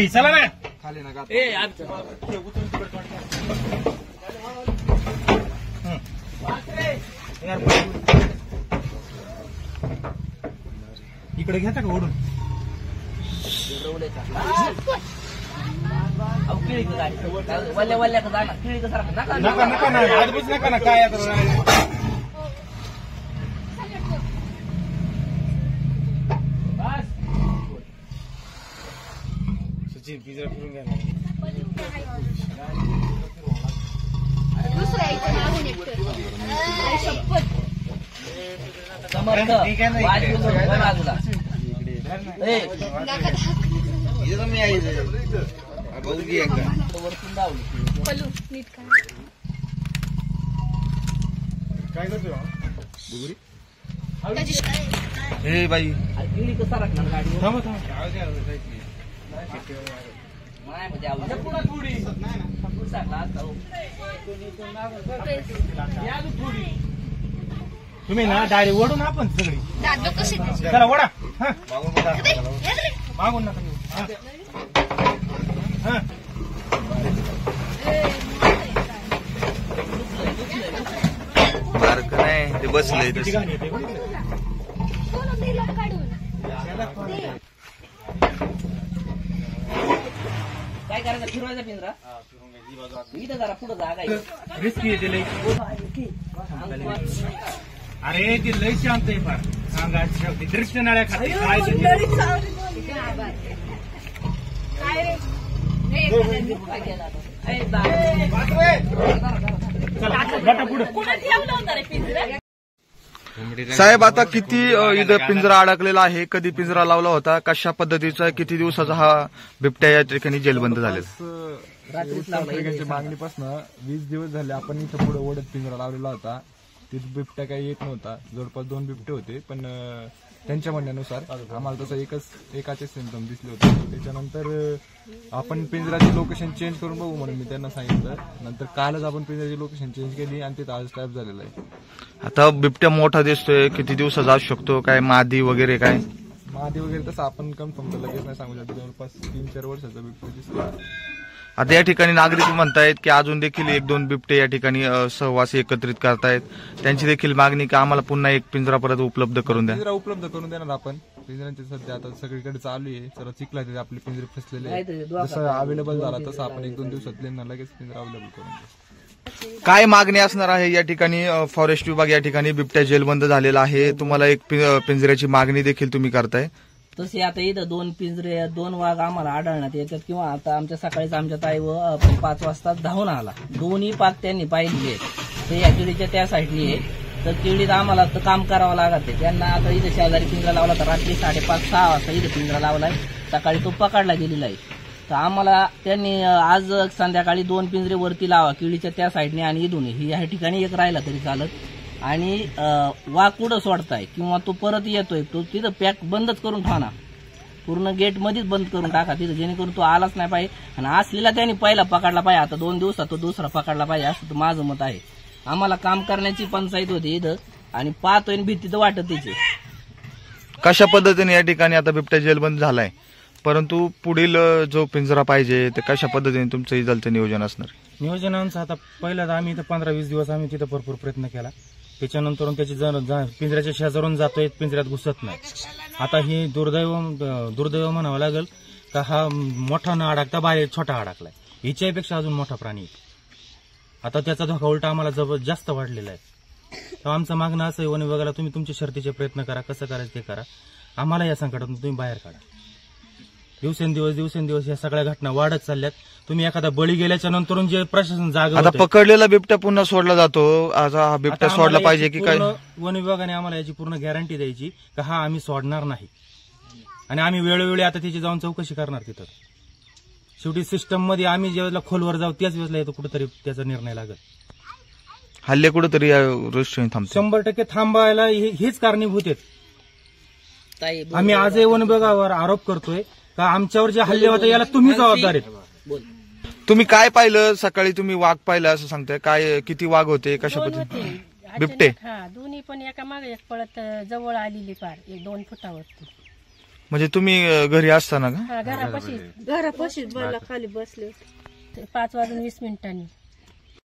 चला ना खाली नका इकडे घेता का ओढून वल्ल्या वल्ल्या का जाणार किळी का सारखं नका नका नका ना आजबीच नका ना काय आता सचिन पिझ्झा फिरून घ्या काय करतो हे बाई कसा राखणार गाडी थांबा थांबा तुम्ही ना डायरी ओढू ना आपण सगळी चला ओढा मागून नका बारक नाही ते बसलंय काय करायचं फिरवायचा पिंजरा इथं जरा पुढे जागा रिस्की येते लई अरे ती लई शांत आहे फार सांगा दृष्ट नाळ्या खाते साहेब आता किती इथं पिंजरा अडकलेला आहे कधी पिंजरा लावला होता कशा पद्धतीचा किती दिवसाचा हा बिबट्या या ठिकाणी जेलबंद झालेला मागणीपासून 20 दिवस झाले आपण इथं पुढे ओढत पिंजरा लावलेला होता तिथे बिबट्या काही येत नव्हता जवळपास 2 बिबटे होते पण त्यांच्या म्हणण्यानुसार आम्हाला तसं एकाचे सिम्पटम दिसले होते त्याच्यानंतर आपण पिंजराची लोकेशन चेंज करून बघू म्हणून मी त्यांना सांगितलं नंतर कालच आपण पिंजराची लोकेशन चेंज केली आणि तिथं आज टॅप झालेला आहे आता बिबट्या मोठा दिसतोय किती दिवसाचा असू शकतो काय मादी वगैरे काय मादी वगैरे तसं आपण कन्फर्म तर लगेच नाही सांगू शकतो जवळपास 3-4 वर्षाचा बिबट्या दिसतो आता या ठिकाणी नागरिक म्हणतायत की अजून देखील 1-2 बिबटे या ठिकाणी सहवासी एकत्रित करतायत त्यांची देखील मागणी की आम्हाला पुन्हा एक पिंजरा परत उपलब्ध करून द्या पिंजरा उपलब्ध करून देणार आपण पिंजऱ्यांचे सध्या आता सगळीकडे चालू आहे जरा चिखला तिथे आपले पिंजरे फसलेले आहेत जसं अवेलेबल झाला तसं आपण 1-2 दिवसात लगेच पिंजरा अवेलेबल करून देऊ काय मागणी असणार आहे या ठिकाणी फॉरेस्ट विभाग या ठिकाणी बिबट्या जेलबंद झालेला आहे तुम्हाला एक पिंजऱ्याची मागणी देखील तुम्ही करताय तसे आता इथं 2 पिंजरे 2 वाघ आम्हाला आढळण्यात येतात किंवा आता आमच्या सकाळीच आमच्या ताई 5 वाजता धावून आला दोन्ही पाक त्यांनी पाहिली ते या किडीच्या त्या साईडली आहे तर किडीत आम्हाला तर काम करावं लागत आहे त्यांना आता इथं शेजारी पिंजरा लावला तर रात्री 5:30-6 वाजता इथं पिंजरा लावलाय सकाळी तो पकडला गेलेला आहे तर आम्हाला त्यांनी आज संध्याकाळी 2 पिंजरे वरती लावा किडीच्या त्या साईडने आणि इथून ह्या ठिकाणी एक राहिला तरी चालत आणि वाघ कुठं सोडताय किंवा तो परत येतोय तो तिथं पॅक बंदच करून ठेवणार पूर्ण गेट मध्येच बंद करून टाका तिथं जेणेकरून तो आलाच नाही पाहिजे आणि असलेला त्यांनी पहिला पकडला पाहिजे आता 2 दिवसात तो दुसरा पकडला पाहिजे असं माझं मत आहे आम्हाला काम करण्याची पंचायत होती इथं आणि पाहतोय भीती तर वाटत तिची कशा पद्धतीने या ठिकाणी आता बिबट्या जेलबंद झालाय परंतु पुढील जो पिंजरा पाहिजे ते कशा पद्धतीने तुमचं इथलं नियोजन असणार नियोजनांचं आता पहिल्यांदा आम्ही इथं 15-20 दिवस आम्ही तिथं भरपूर प्रयत्न केला त्याच्यानंतर त्याची पिंजऱ्याच्या शेजारून जातोय पिंजऱ्यात घुसत नाही आता हे दुर्दैव म्हणावं लागेल का हा मोठा न अडकता बाहेर छोटा अडकलाय हिच्यापेक्षा अजून मोठा प्राणी आता त्याचा धोका उलटा आम्हाला जास्त वाढलेला आहे तर आमचं मागणं असं आहे वन विभागाला तुम्ही तुमचे शर्तीचे प्रयत्न करा कसं करायचं ते करा आम्हाला या संकटातून तुम्ही बाहेर काढा दिवसेंदिवस या सगळ्या घटना वाढत चालल्यात तुम्ही एखादा बळी गेल्याच्या नंतर जे प्रशासन जागा आता पकडलेला बिबट्या पुन्हा सोडला जातो आता हा बिबट्या सोडला पाहिजे की काय वन विभागाने आम्हाला याची पूर्ण गॅरंटी द्यायची का हा आम्ही सोडणार नाही आणि आम्ही वेळोवेळी आता त्याची जाऊन चौकशी करणार तिथं शेवटी सिस्टम मध्ये आम्ही ज्यावेळेला खोलवर जाऊ त्याच वेळेला येतो कुठेतरी त्याचा निर्णय लागेल हल्ले कुठेतरी 100% थांबायला थांबायला हेच कारणीभूत आहेत ताई आम्ही आजही वन विभागावर आरोप करतोय का आमच्यावर जे हल्ले होते याला तुम्ही जबाबदार आहेत. बोल. तुम्ही काय पाहिलं सकाळी? तुम्ही वाघ पाहिलं असं सांगताय, काय किती वाघ होते, कशा पद्धतीने? बिबटे हा दोन्ही पण एका मागे एक पळत जवळ आलेली पार 1-2 फुटावरती. म्हणजे तुम्ही घरी असताना का? हा घरापाशी घरापाशीच खाली बसले होते. 5 वाजून 20 मिनिटांनी